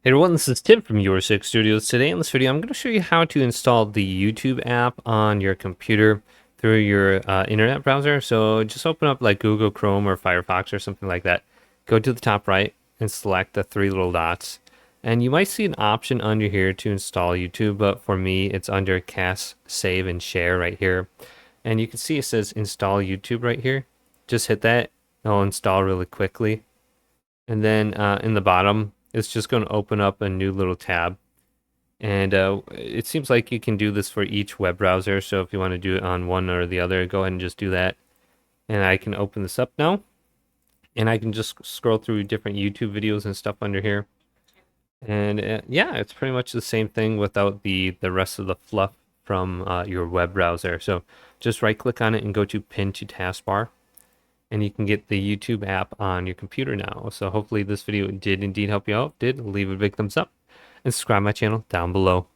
Hey everyone, this is Tim from Your Six Studios. Today in this video, I'm going to show you how to install the YouTube app on your computer through your internet browser. So just open up like Google Chrome or Firefox or something like that. Go to the top right and select the three little dots. And you might see an option under here to install YouTube, but for me, it's under Cast, Save, and Share right here. And you can see it says Install YouTube right here. Just hit that. It'll install really quickly. And then in the bottom, it's just going to open up a new little tab. And it seems like you can do this for each web browser. So if you want to do it on one or the other, go ahead and just do that. And I can open this up now. And I can just scroll through different YouTube videos and stuff under here. And yeah, it's pretty much the same thing without the rest of the fluff from your web browser. So just right click on it and go to Pin to Taskbar. And you can get the YouTube app on your computer now. So hopefully this video did indeed help you out. Did leave a big thumbs up and subscribe my channel down below.